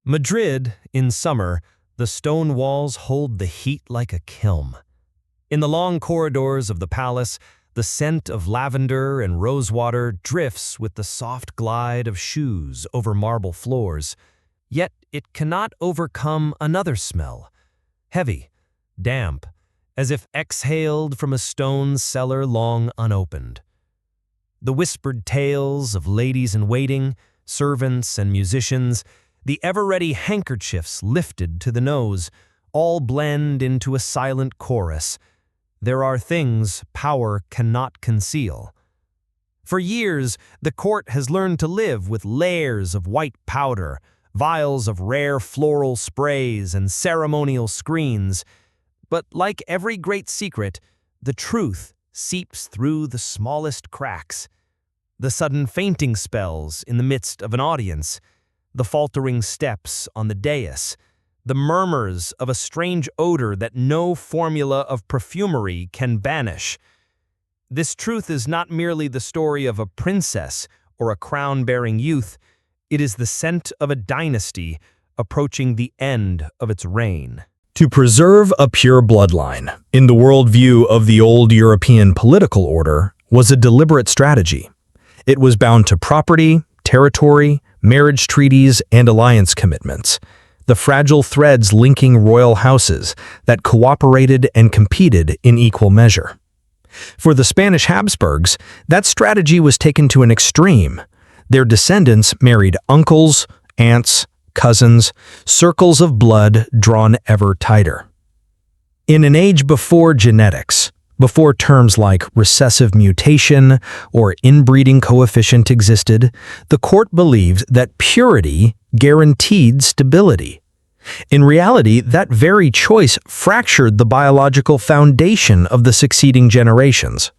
Madrid, in summer, the stone walls hold the heat like a kiln. In the long corridors of the palace, the scent of lavender and rosewater drifts with the soft glide of shoes over marble floors. Yet it cannot overcome another smell, heavy, damp, as if exhaled from a stone cellar long unopened. The whispered tales of ladies-in-waiting, servants and musicians, the ever-ready handkerchiefs lifted to the nose, all blend into a silent chorus. There are things power cannot conceal. For years, the court has learned to live with layers of white powder, vials of rare floral sprays, and ceremonial screens. But like every great secret, the truth seeps through the smallest cracks. The sudden fainting spells in the midst of an audience, the faltering steps on the dais, the murmurs of a strange odor that no formula of perfumery can banish. This truth is not merely the story of a princess or a crown-bearing youth. It is the scent of a dynasty approaching the end of its reign. To preserve a pure bloodline, in the worldview of the old European political order, was a deliberate strategy. It was bound to property, territory, marriage treaties, and alliance commitments, the fragile threads linking royal houses that cooperated and competed in equal measure. For the Spanish Habsburgs, that strategy was taken to an extreme. Their descendants married uncles, aunts, cousins, circles of blood drawn ever tighter. In an age before genetics, before terms like recessive mutation or inbreeding coefficient existed, the court believed that purity guaranteed stability. In reality, that very choice fractured the biological foundation of the succeeding generations.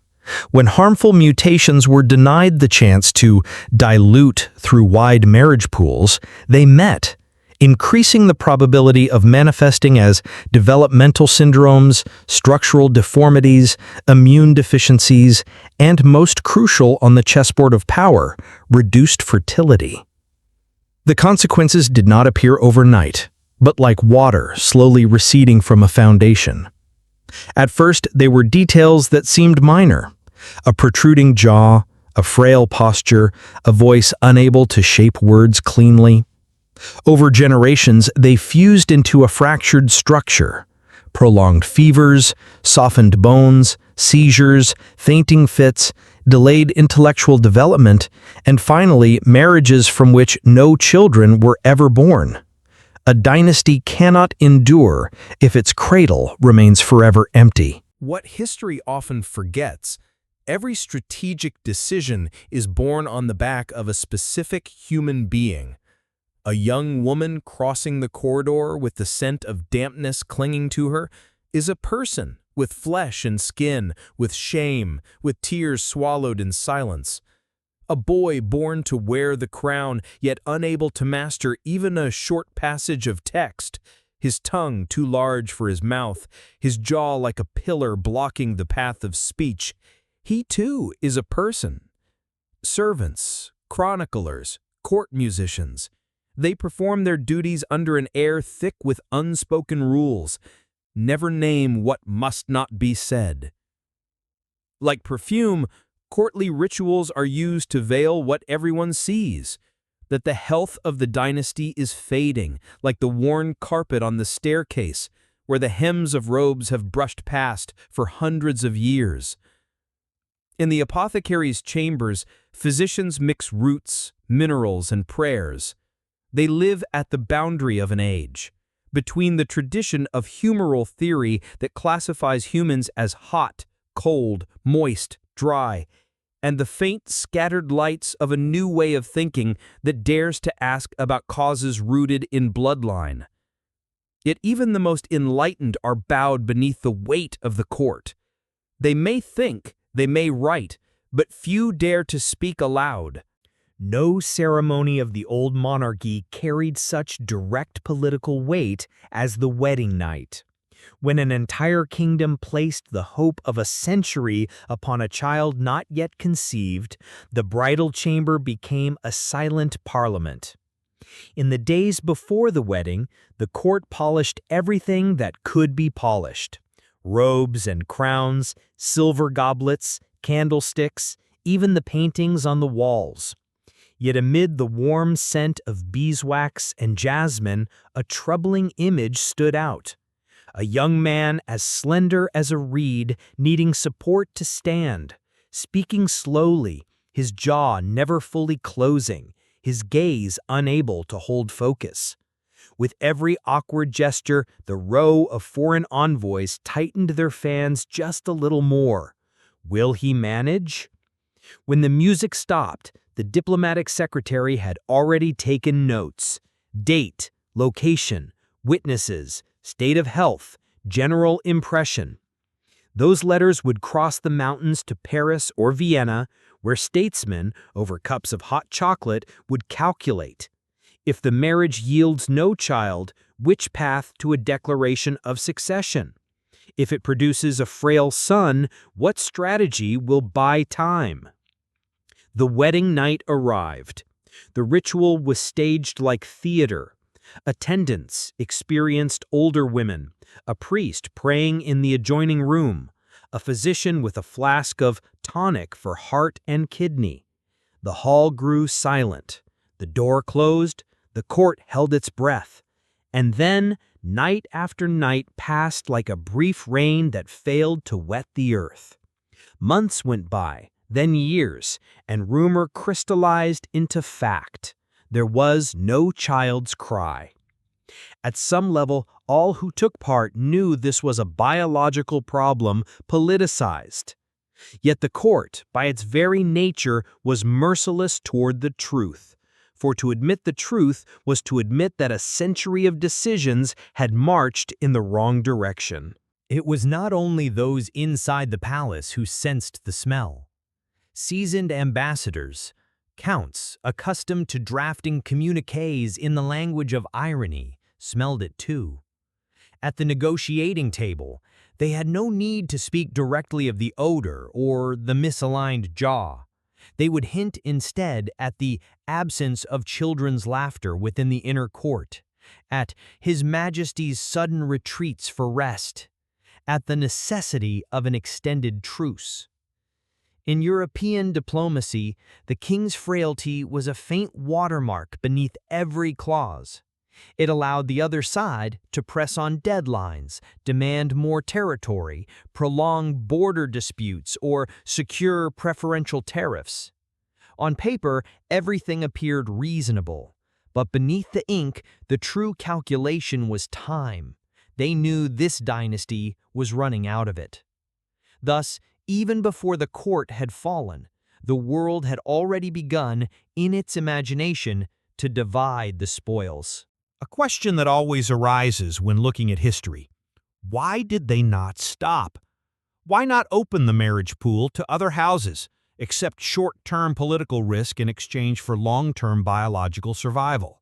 When harmful mutations were denied the chance to dilute through wide marriage pools, they met, increasing the probability of manifesting as developmental syndromes, structural deformities, immune deficiencies, and most crucial on the chessboard of power, reduced fertility. The consequences did not appear overnight, but like water slowly receding from a foundation. At first, they were details that seemed minor: a protruding jaw, a frail posture, a voice unable to shape words cleanly. Over generations, they fused into a fractured structure. Prolonged fevers, softened bones, seizures, fainting fits, delayed intellectual development, and finally, marriages from which no children were ever born. A dynasty cannot endure if its cradle remains forever empty. What history often forgets, every strategic decision is born on the back of a specific human being. A young woman crossing the corridor with the scent of dampness clinging to her is a person with flesh and skin, with shame, with tears swallowed in silence. A boy born to wear the crown, yet unable to master even a short passage of text, his tongue too large for his mouth, his jaw like a pillar blocking the path of speech. He too is a person. Servants, chroniclers, court musicians, they perform their duties under an air thick with unspoken rules. Never name what must not be said. Like perfume, courtly rituals are used to veil what everyone sees, that the health of the dynasty is fading, like the worn carpet on the staircase, where the hems of robes have brushed past for hundreds of years. In the apothecary's chambers, physicians mix roots, minerals, and prayers. They live at the boundary of an age, between the tradition of humoral theory that classifies humans as hot, cold, moist, dry, and the faint, scattered lights of a new way of thinking that dares to ask about causes rooted in bloodline. Yet even the most enlightened are bowed beneath the weight of the court. They may think, they may write, but few dare to speak aloud. No ceremony of the old monarchy carried such direct political weight as the wedding night. When an entire kingdom placed the hope of a century upon a child not yet conceived, the bridal chamber became a silent parliament. In the days before the wedding, the court polished everything that could be polished. Robes and crowns, silver goblets, candlesticks, even the paintings on the walls. Yet amid the warm scent of beeswax and jasmine, a troubling image stood out. A young man as slender as a reed, needing support to stand, speaking slowly, his jaw never fully closing, his gaze unable to hold focus. With every awkward gesture, the row of foreign envoys tightened their fans just a little more. Will he manage? When the music stopped, the diplomatic secretary had already taken notes. Date, location, witnesses, state of health, general impression. Those letters would cross the mountains to Paris or Vienna, where statesmen, over cups of hot chocolate, would calculate. If the marriage yields no child, which path to a declaration of succession? If it produces a frail son, what strategy will buy time? The wedding night arrived. The ritual was staged like theater. Attendants, experienced older women, a priest praying in the adjoining room, a physician with a flask of tonic for heart and kidney. The hall grew silent. The door closed. The court held its breath. And then, night after night passed like a brief rain that failed to wet the earth. Months went by, then years, and rumor crystallized into fact. There was no child's cry. At some level, all who took part knew this was a biological problem politicized. Yet the court, by its very nature, was merciless toward the truth. For to admit the truth was to admit that a century of decisions had marched in the wrong direction. It was not only those inside the palace who sensed the smell. Seasoned ambassadors, counts accustomed to drafting communiques in the language of irony, smelled it too. At the negotiating table, they had no need to speak directly of the odor or the misaligned jaw. They would hint instead at the absence of children's laughter within the inner court, at His Majesty's sudden retreats for rest, at the necessity of an extended truce. In European diplomacy, the king's frailty was a faint watermark beneath every clause. It allowed the other side to press on deadlines, demand more territory, prolong border disputes, or secure preferential tariffs. On paper, everything appeared reasonable, but beneath the ink, the true calculation was time. They knew this dynasty was running out of it. Thus, even before the court had fallen, the world had already begun, in its imagination, to divide the spoils. A question that always arises when looking at history: why did they not stop? Why not open the marriage pool to other houses, accept short-term political risk in exchange for long-term biological survival?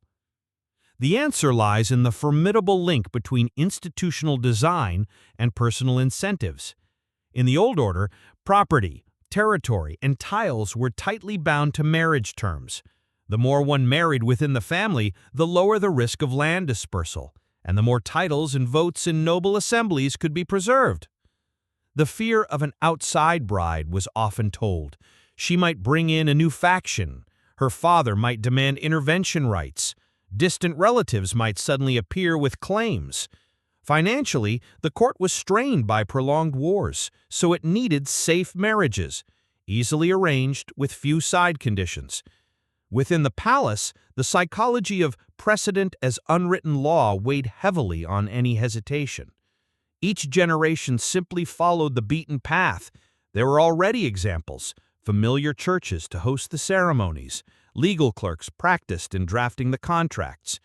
The answer lies in the formidable link between institutional design and personal incentives. In the old order, property, territory, and titles were tightly bound to marriage terms. The more one married within the family, the lower the risk of land dispersal, and the more titles and votes in noble assemblies could be preserved. The fear of an outside bride was often told. She might bring in a new faction. Her father might demand intervention rights. Distant relatives might suddenly appear with claims. Financially, the court was strained by prolonged wars, so it needed safe marriages, easily arranged with few side conditions. Within the palace, the psychology of precedent as unwritten law weighed heavily on any hesitation. Each generation simply followed the beaten path. There were already examples: familiar churches to host the ceremonies, legal clerks practiced in drafting the contracts.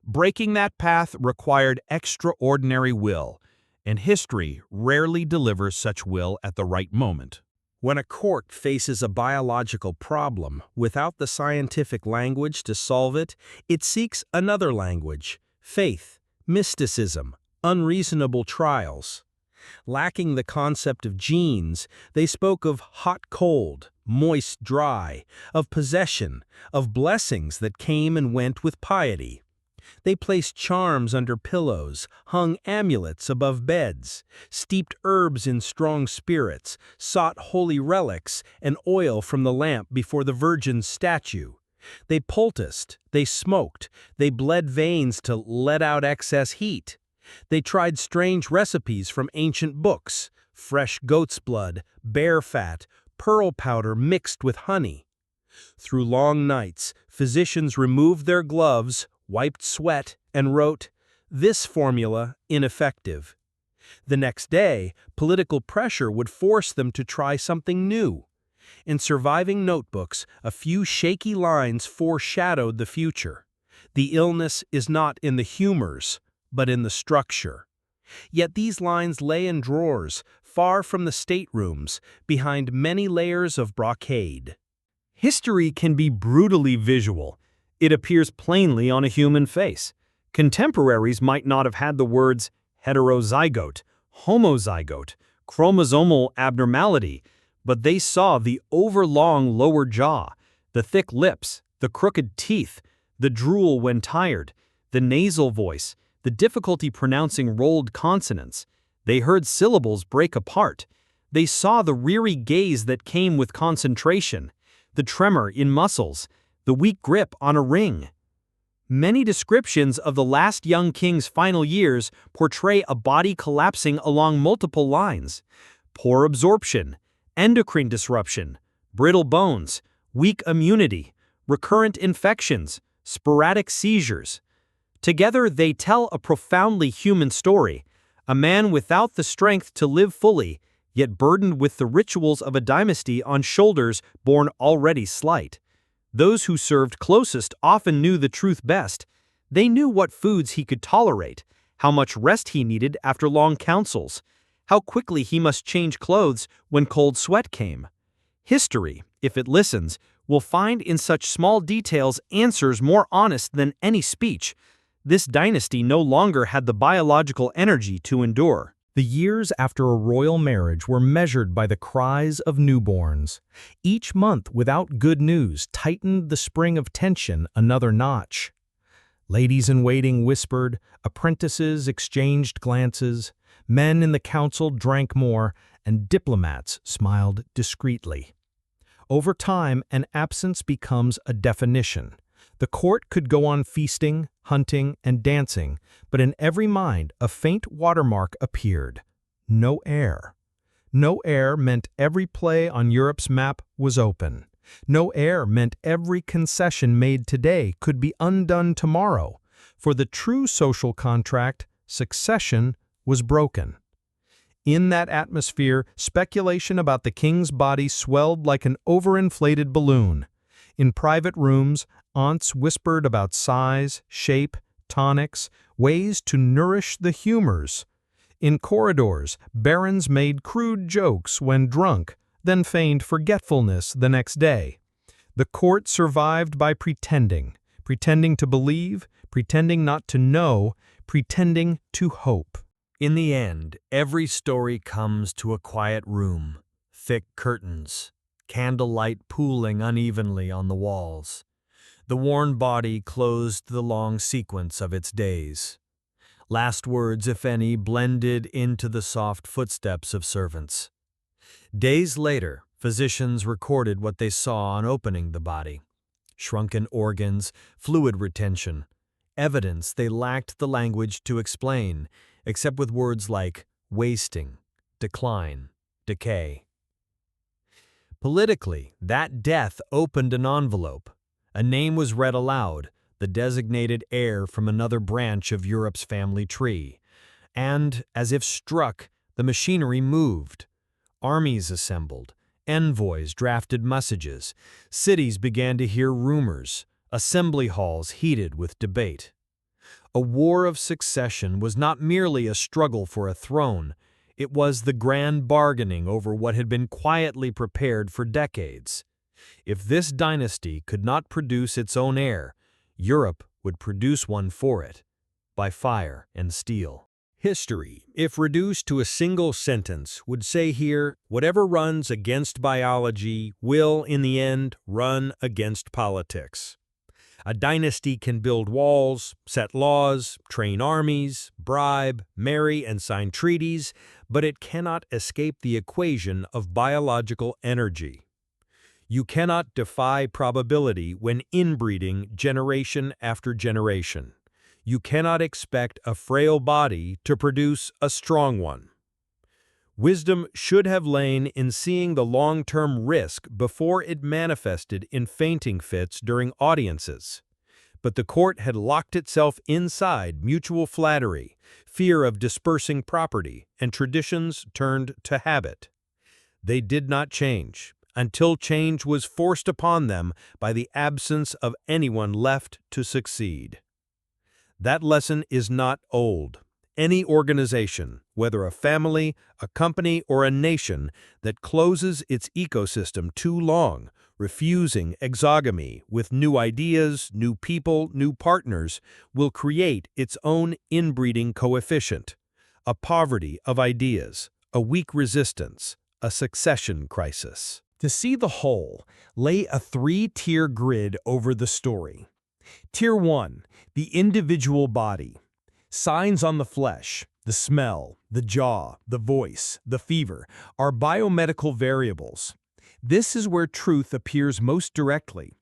Breaking that path required extraordinary will, and history rarely delivers such will at the right moment. When a court faces a biological problem without the scientific language to solve it, it seeks another language: faith, mysticism, unreasonable trials. Lacking the concept of genes, they spoke of hot-cold, moist-dry, of possession, of blessings that came and went with piety. They placed charms under pillows, hung amulets above beds, steeped herbs in strong spirits, sought holy relics and oil from the lamp before the Virgin's statue. They poulticed, they smoked, they bled veins to let out excess heat. They tried strange recipes from ancient books, fresh goat's blood, bear fat, pearl powder mixed with honey. Through long nights, physicians removed their gloves, wiped sweat, and wrote, "This formula ineffective." The next day, political pressure would force them to try something new. In surviving notebooks, a few shaky lines foreshadowed the future. The illness is not in the humors, but in the structure. Yet these lines lay in drawers, far from the staterooms, behind many layers of brocade. History can be brutally visual. It appears plainly on a human face. Contemporaries might not have had the words heterozygote, homozygote, chromosomal abnormality, but they saw the overlong lower jaw, the thick lips, the crooked teeth, the drool when tired, the nasal voice, the difficulty pronouncing rolled consonants. They heard syllables break apart. They saw the weary gaze that came with concentration, the tremor in muscles, the weak grip on a ring. Many descriptions of the last young king's final years portray a body collapsing along multiple lines. Poor absorption, endocrine disruption, brittle bones, weak immunity, recurrent infections, sporadic seizures. Together they tell a profoundly human story, a man without the strength to live fully, yet burdened with the rituals of a dynasty on shoulders born already slight. Those who served closest often knew the truth best. They knew what foods he could tolerate, how much rest he needed after long councils, how quickly he must change clothes when cold sweat came. History, if it listens, will find in such small details answers more honest than any speech. This dynasty no longer had the biological energy to endure. The years after a royal marriage were measured by the cries of newborns. Each month without good news tightened the spring of tension another notch. Ladies-in-waiting whispered, apprentices exchanged glances, men in the council drank more, and diplomats smiled discreetly. Over time, an absence becomes a definition. The court could go on feasting, hunting, and dancing, but in every mind a faint watermark appeared. No heir. No heir meant every play on Europe's map was open. No heir meant every concession made today could be undone tomorrow. For the true social contract, succession was broken. In that atmosphere, speculation about the king's body swelled like an overinflated balloon. In private rooms, aunts whispered about size, shape, tonics, ways to nourish the humors. In corridors, barons made crude jokes when drunk, then feigned forgetfulness the next day. The court survived by pretending to believe, pretending not to know, pretending to hope. In the end, every story comes to a quiet room, thick curtains, candlelight pooling unevenly on the walls. The worn body closed the long sequence of its days. Last words, if any, blended into the soft footsteps of servants. Days later, physicians recorded what they saw on opening the body. Shrunken organs, fluid retention, evidence they lacked the language to explain, except with words like wasting, decline, decay. Politically, that death opened an envelope. A name was read aloud, the designated heir from another branch of Europe's family tree. And, as if struck, the machinery moved. Armies assembled, envoys drafted messages, cities began to hear rumors, assembly halls heated with debate. A war of succession was not merely a struggle for a throne, it was the grand bargaining over what had been quietly prepared for decades. If this dynasty could not produce its own heir, Europe would produce one for it, by fire and steel. History, if reduced to a single sentence, would say here, whatever runs against biology will, in the end, run against politics. A dynasty can build walls, set laws, train armies, bribe, marry, and sign treaties, but it cannot escape the equation of biological energy. You cannot defy probability when inbreeding generation after generation. You cannot expect a frail body to produce a strong one. Wisdom should have lain in seeing the long-term risk before it manifested in fainting fits during audiences. But the court had locked itself inside mutual flattery, fear of dispersing property, and traditions turned to habit. They did not change, until change was forced upon them by the absence of anyone left to succeed. That lesson is not old. Any organization, whether a family, a company, or a nation, that closes its ecosystem too long, refusing exogamy with new ideas, new people, new partners, will create its own inbreeding coefficient, a poverty of ideas, a weak resistance, a succession crisis. To see the whole, lay a three-tier grid over the story. Tier 1, the individual body. Signs on the flesh, the smell, the jaw, the voice, the fever, are biomedical variables. This is where truth appears most directly.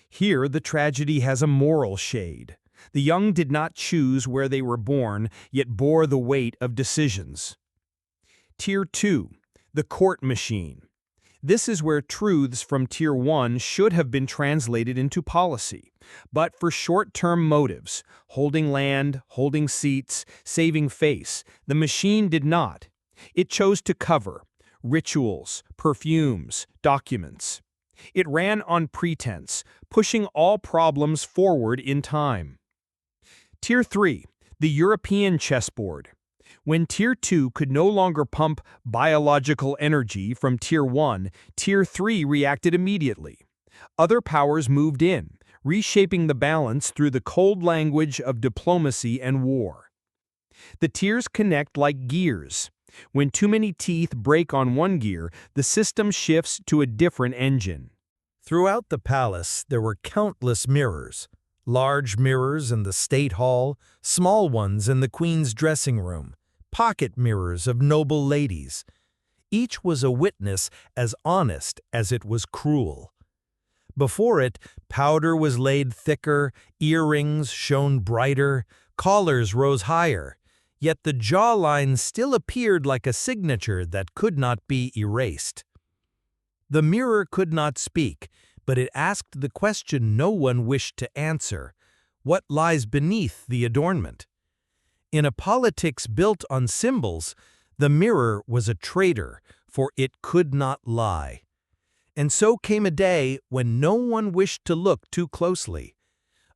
Here, the tragedy has a moral shade. The young did not choose where they were born, yet bore the weight of decisions. Tier 2, the court machine. This is where truths from Tier 1 should have been translated into policy, but for short-term motives, holding land, holding seats, saving face, the machine did not. It chose to cover rituals, perfumes, documents. It ran on pretense, pushing all problems forward in time. Tier 3, the European chessboard. When Tier 2 could no longer pump biological energy from Tier 1, Tier 3 reacted immediately. Other powers moved in, reshaping the balance through the cold language of diplomacy and war. The tiers connect like gears. When too many teeth break on one gear, the system shifts to a different engine. Throughout the palace, there were countless mirrors. Large mirrors in the State Hall, small ones in the Queen's dressing room, pocket mirrors of noble ladies. Each was a witness as honest as it was cruel. Before it, powder was laid thicker, earrings shone brighter, collars rose higher, yet the jawline still appeared like a signature that could not be erased. The mirror could not speak, but it asked the question no one wished to answer: what lies beneath the adornment? In a politics built on symbols, the mirror was a traitor, for it could not lie. And so came a day when no one wished to look too closely.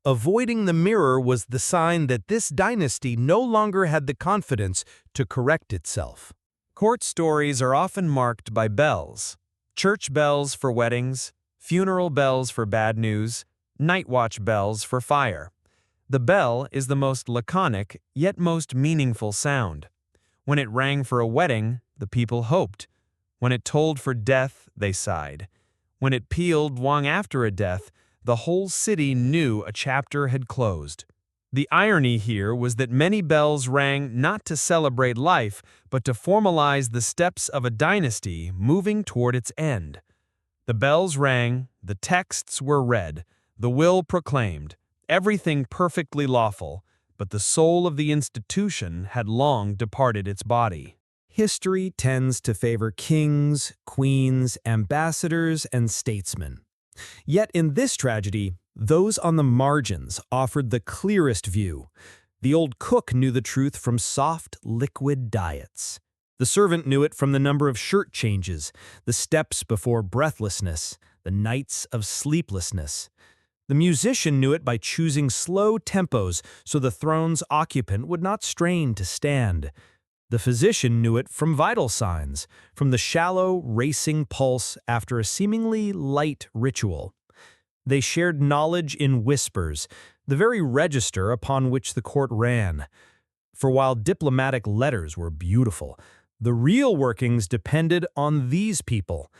Avoiding the mirror was the sign that this dynasty no longer had the confidence to correct itself. Court stories are often marked by bells. Church bells for weddings, funeral bells for bad news, night watch bells for fire. The bell is the most laconic, yet most meaningful sound. When it rang for a wedding, the people hoped. When it tolled for death, they sighed. When it pealed long after a death, the whole city knew a chapter had closed. The irony here was that many bells rang not to celebrate life, but to formalize the steps of a dynasty moving toward its end. The bells rang, the texts were read, the will proclaimed, everything perfectly lawful, but the soul of the institution had long departed its body. History tends to favor kings, queens, ambassadors, and statesmen. Yet in this tragedy, those on the margins offered the clearest view. The old cook knew the truth from soft, liquid diets. The servant knew it from the number of shirt changes, the steps before breathlessness, the nights of sleeplessness. The musician knew it by choosing slow tempos so the throne's occupant would not strain to stand. The physician knew it from vital signs, from the shallow, racing pulse after a seemingly light ritual. They shared knowledge in whispers, the very register upon which the court ran. For while diplomatic letters were beautiful, the real workings depended on these people.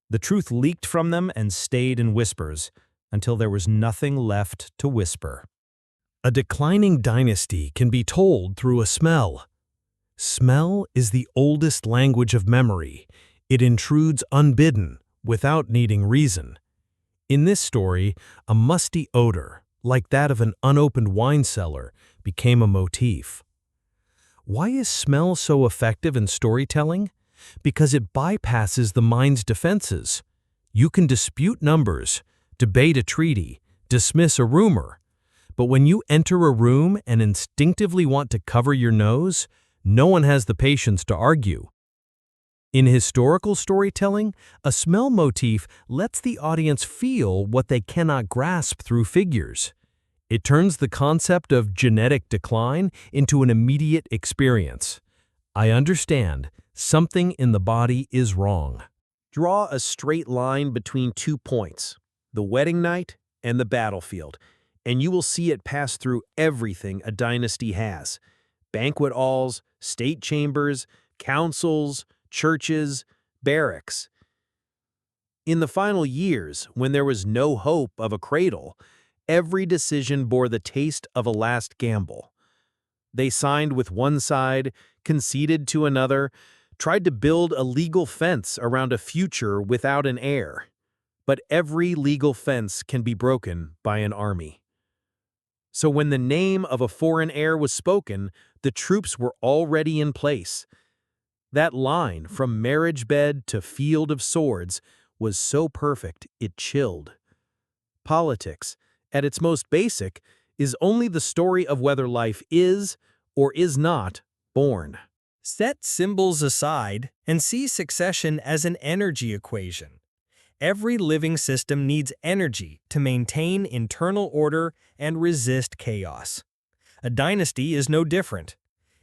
The truth leaked from them and stayed in whispers, until there was nothing left to whisper. A declining dynasty can be told through a smell. Smell is the oldest language of memory. It intrudes unbidden, without needing reason. In this story, a musty odor, like that of an unopened wine cellar, became a motif. Why is smell so effective in storytelling? Because it bypasses the mind's defenses. You can dispute numbers, debate a treaty, dismiss a rumor. But when you enter a room and instinctively want to cover your nose, no one has the patience to argue. In historical storytelling, a smell motif lets the audience feel what they cannot grasp through figures. It turns the concept of genetic decline into an immediate experience. I understand, something in the body is wrong. Draw a straight line between 2 points, the wedding night and the battlefield, and you will see it pass through everything a dynasty has. Banquet halls, state chambers, councils, churches, barracks. In the final years, when there was no hope of a cradle, every decision bore the taste of a last gamble. They signed with one side, conceded to another, tried to build a legal fence around a future without an heir. But every legal fence can be broken by an army. So when the name of a foreign heir was spoken, the troops were already in place. That line, from marriage bed to field of swords, was so perfect it chilled. Politics, at its most basic, is only the story of whether life is or is not born. Set symbols aside and see succession as an energy equation. Every living system needs energy to maintain internal order and resist chaos. A dynasty is no different.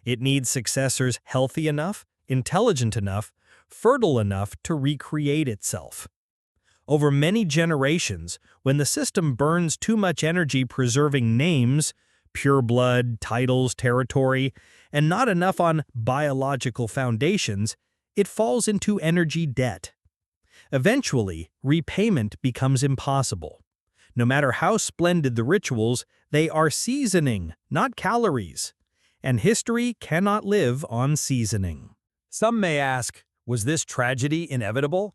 It needs successors healthy enough, intelligent enough, fertile enough to recreate itself. Over many generations, when the system burns too much energy preserving names, pure blood, titles, territory, and not enough on biological foundations, it falls into energy debt. Eventually, repayment becomes impossible. No matter how splendid the rituals, they are seasoning, not calories. And history cannot live on seasoning. Some may ask, was this tragedy inevitable?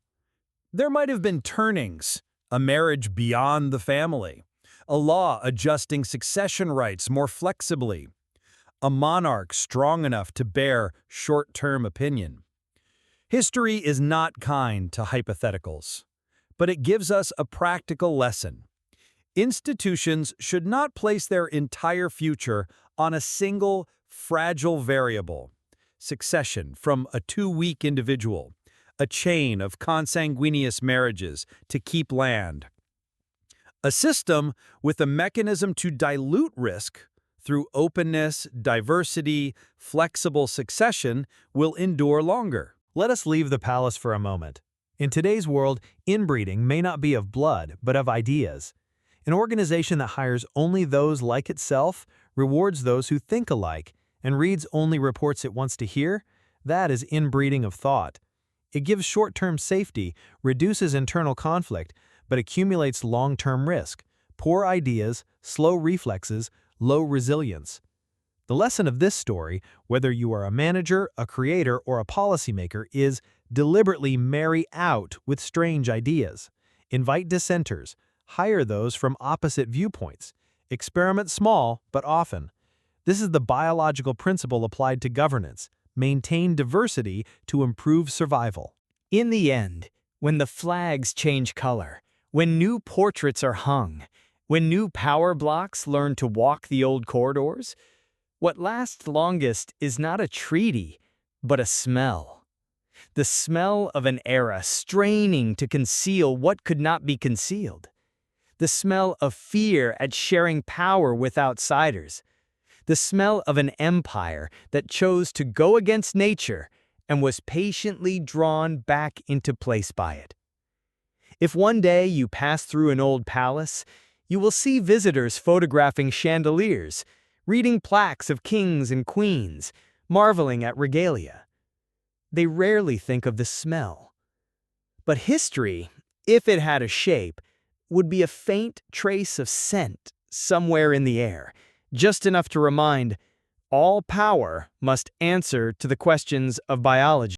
There might have been turnings, a marriage beyond the family, a law adjusting succession rights more flexibly, a monarch strong enough to bear short-term opinion. History is not kind to hypotheticals, but it gives us a practical lesson. Institutions should not place their entire future on a single, fragile variable. Succession from a too-weak individual, a chain of consanguineous marriages to keep land. A system with a mechanism to dilute risk through openness, diversity, flexible succession will endure longer. Let us leave the palace for a moment. In today's world, inbreeding may not be of blood, but of ideas. An organization that hires only those like itself, rewards those who think alike, and reads only reports it wants to hear, that is inbreeding of thought. It gives short-term safety, reduces internal conflict, but accumulates long-term risk, poor ideas, slow reflexes, low resilience. The lesson of this story, whether you are a manager, a creator, or a policymaker, is deliberately marry out with strange ideas. Invite dissenters, hire those from opposite viewpoints. Experiment small, but often. This is the biological principle applied to governance. Maintain diversity to improve survival. In the end, when the flags change color, when new portraits are hung, when new power blocks learn to walk the old corridors, what lasts longest is not a treaty, but a smell. The smell of an era straining to conceal what could not be concealed. The smell of fear at sharing power with outsiders. The smell of an empire that chose to go against nature and was patiently drawn back into place by it. If one day you pass through an old palace, you will see visitors photographing chandeliers, reading plaques of kings and queens, marveling at regalia. They rarely think of the smell. But history, if it had a shape, would be a faint trace of scent somewhere in the air, just enough to remind all power must answer to the questions of biology.